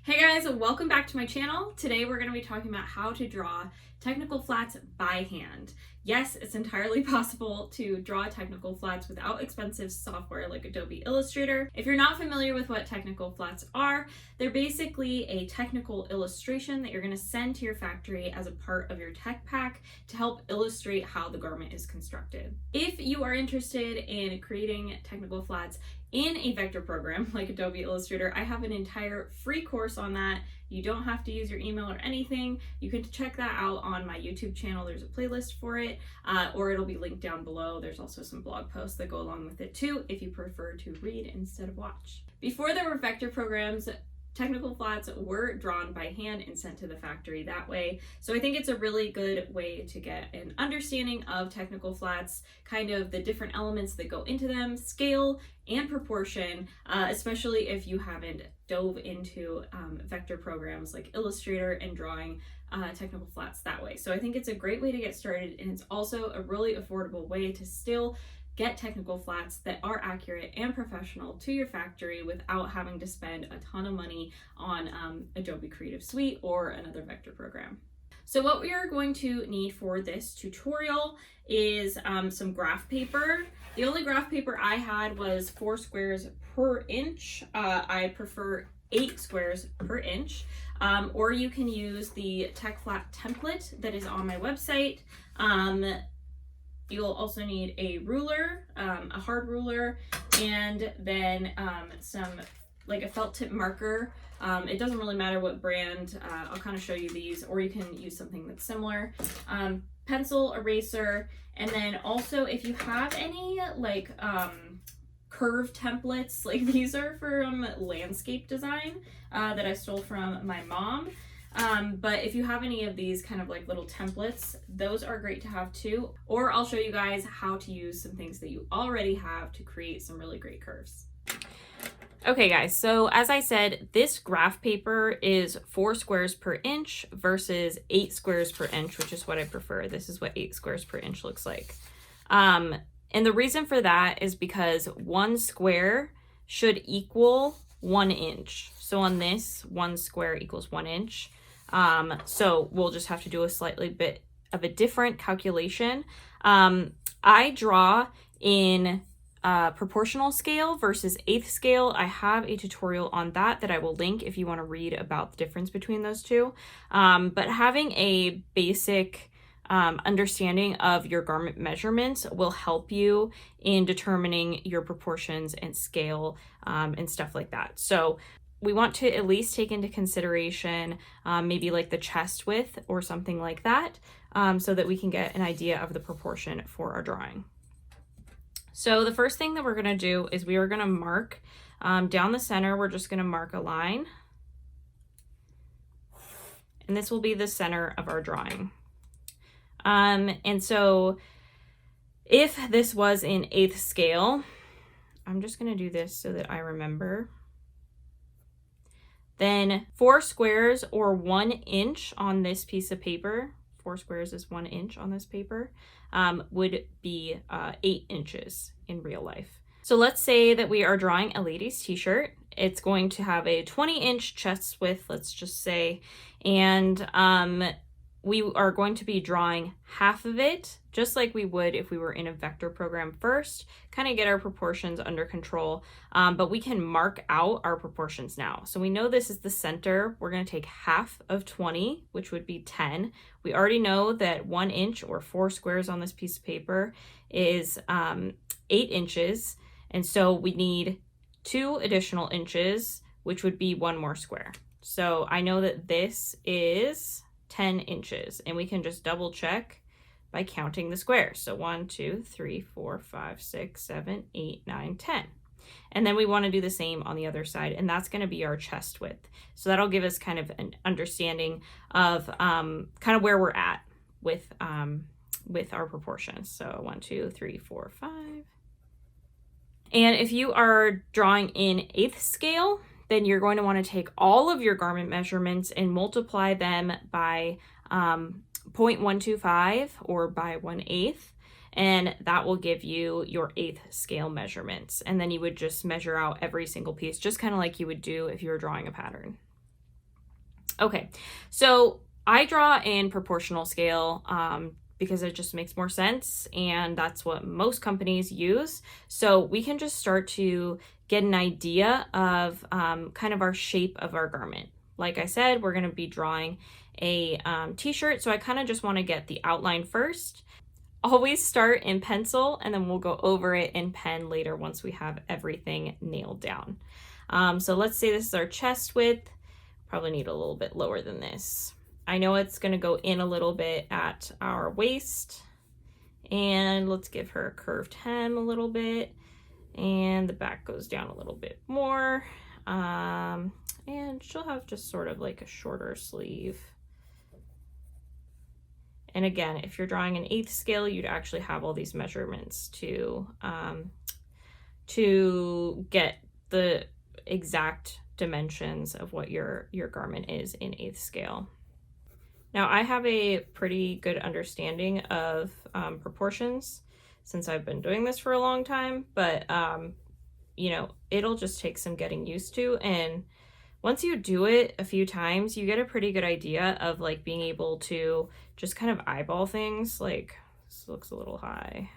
Hey guys, welcome back to my channel. Today we're going to be talking about how to draw technical flats by hand. Yes, it's entirely possible to draw technical flats without expensive software like Adobe Illustrator. If you're not familiar with what technical flats are, they're basically a technical illustration that you're going to send to your factory as a part of your tech pack to help illustrate how the garment is constructed. If you are interested in creating technical flats in a vector program like Adobe Illustrator, I have an entire free course on that. You don't have to use your email or anything. You can check that out on my YouTube channel. There's a playlist for it, or it'll be linked down below. There's also some blog posts that go along with it too, if you prefer to read instead of watch. Before there were vector programs, technical flats were drawn by hand and sent to the factory that way. So I think it's a really good way to get an understanding of technical flats, kind of the different elements that go into them, scale and proportion, especially if you haven't dove into vector programs like Illustrator and drawing technical flats that way. So I think it's a great way to get started, and it's also a really affordable way to still get technical flats that are accurate and professional to your factory without having to spend a ton of money on Adobe Creative Suite or another vector program. So what we are going to need for this tutorial is some graph paper. The only graph paper I had was 4 squares per inch. I prefer 8 squares per inch, or you can use the Tech Flat template that is on my website. You'll also need a ruler, a hard ruler, and then some, like a felt tip marker. It doesn't really matter what brand. I'll kind of show you these, or you can use something that's similar. Pencil, eraser, and then also if you have any like curved templates, like these are from landscape design that I stole from my mom. But if you have any of these kind of like little templates, those are great to have too. Or I'll show you guys how to use some things that you already have to create some really great curves. Okay guys, so as I said, this graph paper is 4 squares per inch versus 8 squares per inch, which is what I prefer. This is what 8 squares per inch looks like. And the reason for that is because 1 square should equal 1 inch. So on this, 1 square equals 1 inch. So we'll just have to do a slightly bit of a different calculation. I draw in proportional scale versus 1/8 scale. I have a tutorial on that I will link if you want to read about the difference between those two. But having a basic understanding of your garment measurements will help you in determining your proportions and scale and stuff like that. So we want to at least take into consideration maybe like the chest width or something like that, so that we can get an idea of the proportion for our drawing. So the first thing that we're going to do is we are going to mark down the center. We're just going to mark a line, and this will be the center of our drawing. And so if this was in 1/8 scale, I'm just going to do this so that I remember. Then 4 squares or 1 inch on this piece of paper, 4 squares is 1 inch on this paper, would be 8 inches in real life. So let's say that we are drawing a lady's t-shirt. It's going to have a 20-inch chest width, let's just say, and we are going to be drawing half of it, just like we would if we were in a vector program first, kind of get our proportions under control, but we can mark out our proportions now. So we know this is the center. We're going to take half of 20, which would be 10. We already know that 1 inch or 4 squares on this piece of paper is 8 inches, and so we need 2 additional inches, which would be 1 more square. So I know that this is 10 inches, and we can just double check by counting the squares. So 1, 2, 3, 4, 5, 6, 7, 8, 9, 10. And then we want to do the same on the other side, and that's going to be our chest width. So that'll give us kind of an understanding of kind of where we're at with our proportions. So 1, 2, 3, 4, 5. And if you are drawing in 1/8 scale, then you're going to want to take all of your garment measurements and multiply them by 0.125 or by 1/8, and that will give you your 1/8 scale measurements. And then you would just measure out every single piece, just kind of like you would do if you were drawing a pattern. Okay, so I draw in proportional scale because it just makes more sense, and that's what most companies use. So we can just start to get an idea of kind of our shape of our garment. Like I said, we're going to be drawing a t-shirt, so I kind of just want to get the outline first. Always start in pencil, and then we'll go over it in pen later once we have everything nailed down. So let's say this is our chest width. Probably need a little bit lower than this. I know it's going to go in a little bit at our waist, and let's give her a curved hem a little bit, and the back goes down a little bit more, and she'll have just sort of like a shorter sleeve. And again, if you're drawing an 1/8 scale, you'd actually have all these measurements to get the exact dimensions of what your garment is in 1/8 scale. Now, I have a pretty good understanding of proportions since I've been doing this for a long time, but you know, it'll just take some getting used to, and once you do it a few times, you get a pretty good idea of like being able to just kind of eyeball things. Like, this looks a little high.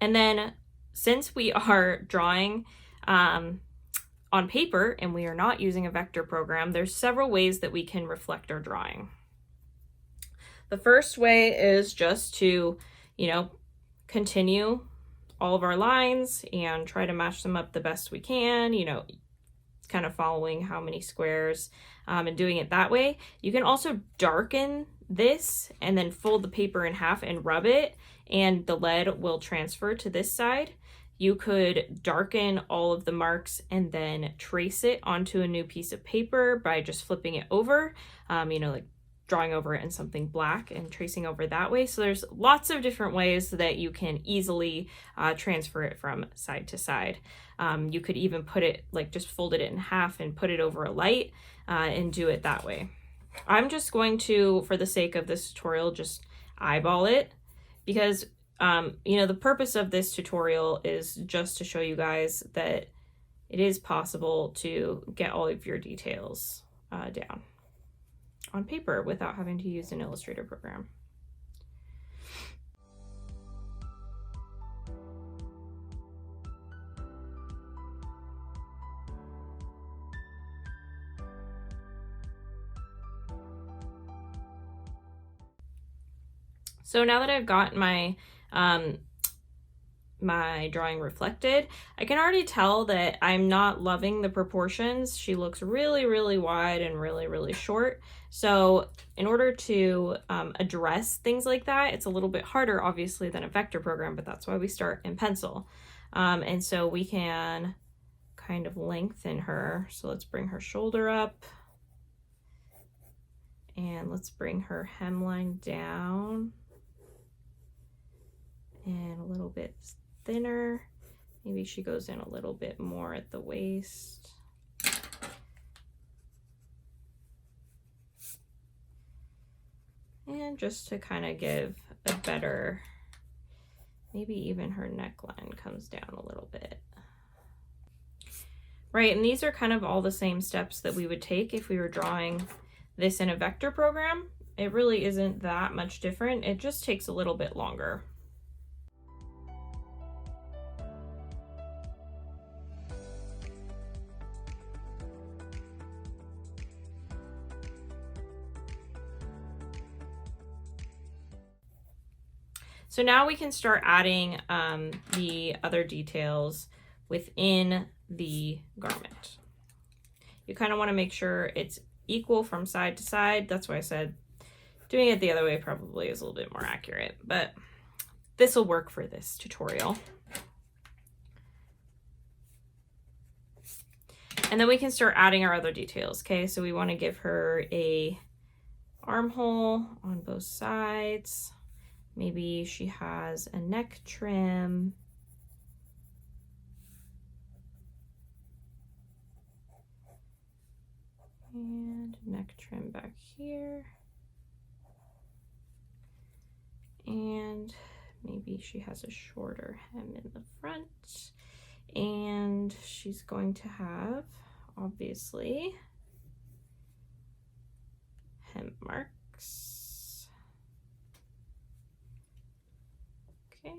And then since we are drawing on paper and we are not using a vector program, there's several ways that we can reflect our drawing. The first way is just to, you know, continue all of our lines and try to match them up the best we can, you know, kind of following how many squares and doing it that way. You can also darken this and then fold the paper in half and rub it, and the lead will transfer to this side. You could darken all of the marks and then trace it onto a new piece of paper by just flipping it over, you know, like drawing over it in something black and tracing over that way. So there's lots of different ways that you can easily transfer it from side to side. You could even put it, like just folded it in half and put it over a light and do it that way. I'm just going to, for the sake of this tutorial, just eyeball it because, you know, the purpose of this tutorial is just to show you guys that it is possible to get all of your details down on paper without having to use an Illustrator program. So now that I've got my my drawing reflected, I can already tell that I'm not loving the proportions. She looks really, really wide and really, really short. So in order to address things like that, it's a little bit harder, obviously, than a vector program, but that's why we start in pencil. And so we can kind of lengthen her. So let's bring her shoulder up. And let's bring her hemline down. And a little bit thinner. Maybe she goes in a little bit more at the waist. And just to kind of give a better, maybe even her neckline comes down a little bit. Right, and these are kind of all the same steps that we would take if we were drawing this in a vector program. It really isn't that much different. It just takes a little bit longer. So now we can start adding the other details within the garment. You kind of want to make sure it's equal from side to side. That's why I said doing it the other way probably is a little bit more accurate, but this will work for this tutorial. And then we can start adding our other details. Okay, so we want to give her a armhole on both sides. Maybe she has a neck trim. And neck trim back here. And maybe she has a shorter hem in the front. And she's going to have, obviously, hem marks. Okay.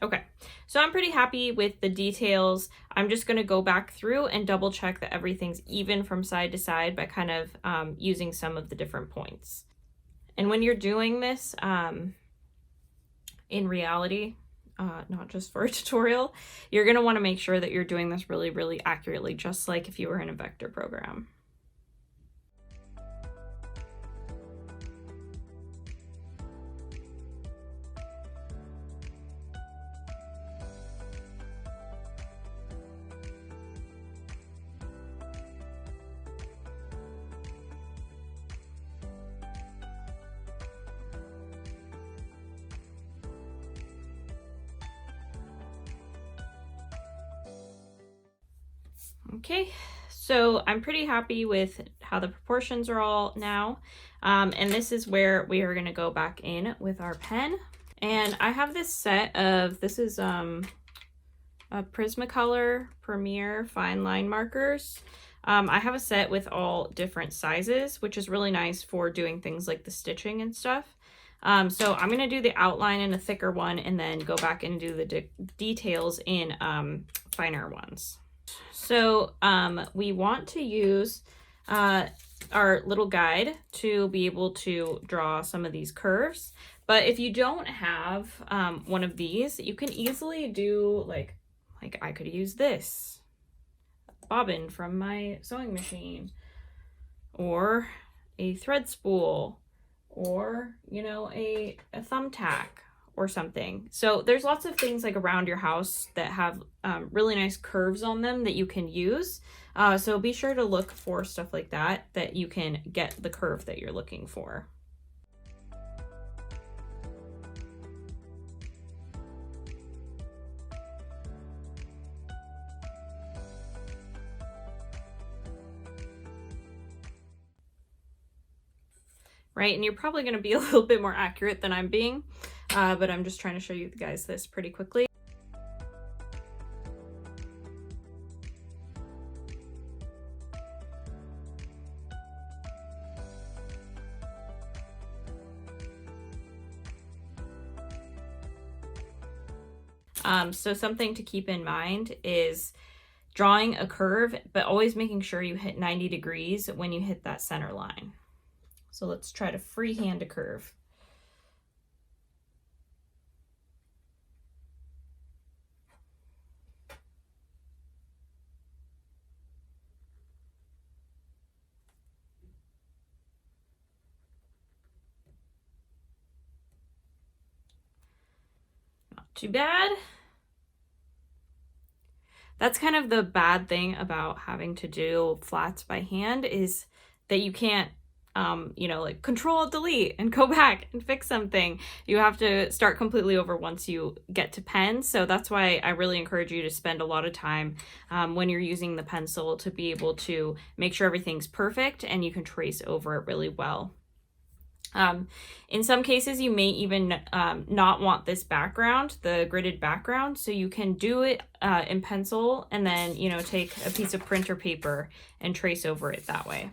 Okay, so I'm pretty happy with the details. I'm just going to go back through and double check that everything's even from side to side by kind of using some of the different points. And when you're doing this in reality, not just for a tutorial, you're going to want to make sure that you're doing this really, really accurately, just like if you were in a vector program. Okay, so I'm pretty happy with how the proportions are all now. And this is where we are going to go back in with our pen. And I have this set of, this is a Prismacolor Premier Fine Line Markers. I have a set with all different sizes, which is really nice for doing things like the stitching and stuff. So I'm going to do the outline in a thicker one and then go back and do the details in finer ones. So we want to use our little guide to be able to draw some of these curves. But if you don't have one of these, you can easily do like I could use this bobbin from my sewing machine, or a thread spool, or, you know, a thumbtack or something. So there's lots of things like around your house that have really nice curves on them that you can use. So be sure to look for stuff like that you can get the curve that you're looking for. Right, and you're probably going to be a little bit more accurate than I'm being, but I'm just trying to show you guys this pretty quickly. So something to keep in mind is drawing a curve, but always making sure you hit 90 degrees when you hit that center line. So let's try to freehand a curve. Not too bad. That's kind of the bad thing about having to do flats by hand, is that you can't you know, like Control-Delete and go back and fix something. You have to start completely over once you get to pen. So that's why I really encourage you to spend a lot of time when you're using the pencil to be able to make sure everything's perfect and you can trace over it really well. In some cases, you may even not want this background, the gridded background, so you can do it in pencil and then, you know, take a piece of printer paper and trace over it that way.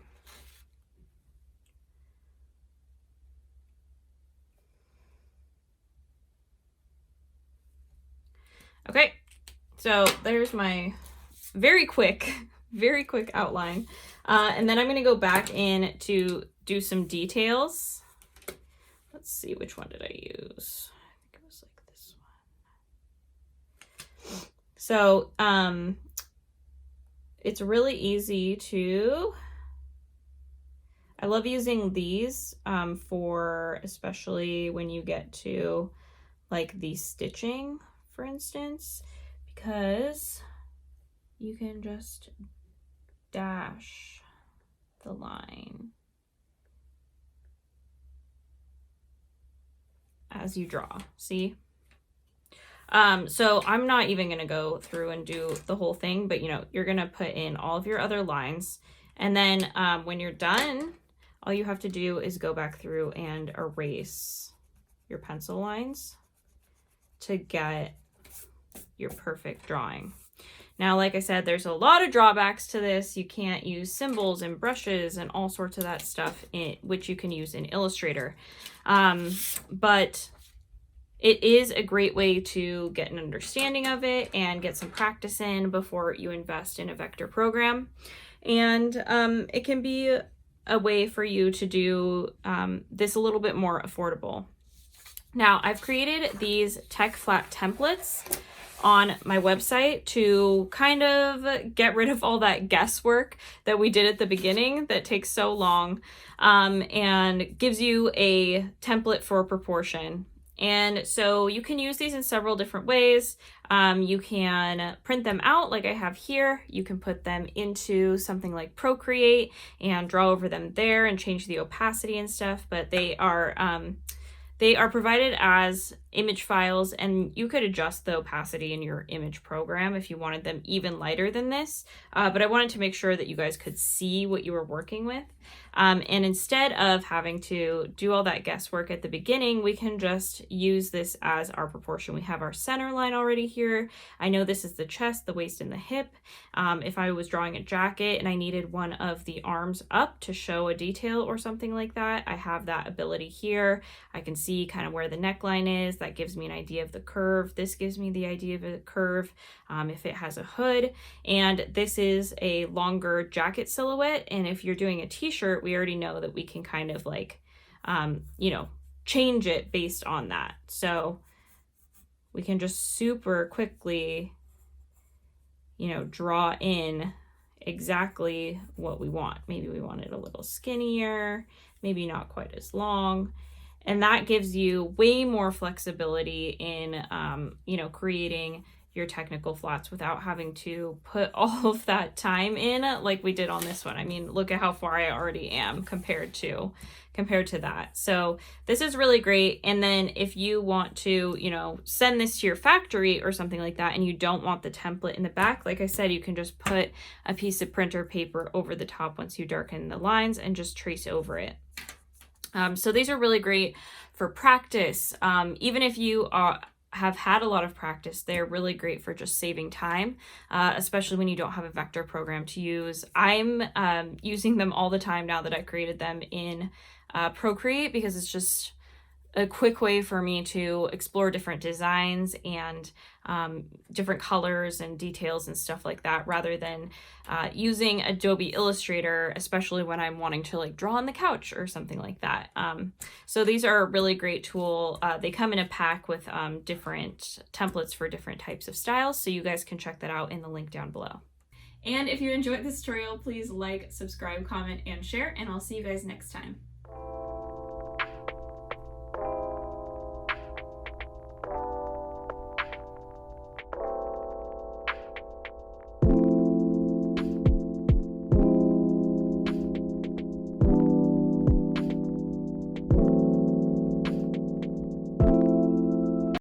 Okay, so there's my very quick outline. And then I'm going to go back in to do some details. Let's see, which one did I use? I think it was like this one. So it's really easy to, I love using these for especially when you get to like the stitching, for instance, because you can just dash the line as you draw, see? So I'm not even gonna go through and do the whole thing, but you know, you're gonna put in all of your other lines, and then when you're done, all you have to do is go back through and erase your pencil lines to get your perfect drawing. Now, like I said, there's a lot of drawbacks to this. You can't use symbols and brushes and all sorts of that stuff, which you can use in Illustrator. But it is a great way to get an understanding of it and get some practice in before you invest in a vector program. And it can be a way for you to do this a little bit more affordable. Now, I've created these tech flat templates on my website to kind of get rid of all that guesswork that we did at the beginning that takes so long, and gives you a template for proportion. And so you can use these in several different ways. You can print them out like I have here. You can put them into something like Procreate and draw over them there and change the opacity and stuff, but they are provided as image files, and you could adjust the opacity in your image program if you wanted them even lighter than this. But I wanted to make sure that you guys could see what you were working with. And instead of having to do all that guesswork at the beginning, we can just use this as our proportion. We have our center line already here. I know this is the chest, the waist, and the hip. If I was drawing a jacket and I needed one of the arms up to show a detail or something like that, I have that ability here. I can see kind of where the neckline is. That gives me an idea of the curve. This gives me the idea of a curve if it has a hood. And this is a longer jacket silhouette. And if you're doing a t-shirt, we already know that we can kind of like, change it based on that. So we can just super quickly, draw in exactly what we want. Maybe we want it a little skinnier, maybe not quite as long. And that gives you way more flexibility in, creating your technical flats without having to put all of that time in like we did on this one. I mean, look at how far I already am compared to that. So this is really great. And then if you want to, send this to your factory or something like that, and you don't want the template in the back, like I said, you can just put a piece of printer paper over the top once you darken the lines and just trace over it. So these are really great for practice. Even if you have had a lot of practice, they're really great for just saving time, especially when you don't have a vector program to use. I'm using them all the time now that I created them in Procreate, because it's just a quick way for me to explore different designs and different colors and details and stuff like that, rather than using Adobe Illustrator, especially when I'm wanting to like draw on the couch or something like that. So these are a really great tool. They come in a pack with different templates for different types of styles, so you guys can check that out in the link down below. And if you enjoyed this tutorial, please like, subscribe, comment, and share, and I'll see you guys next time.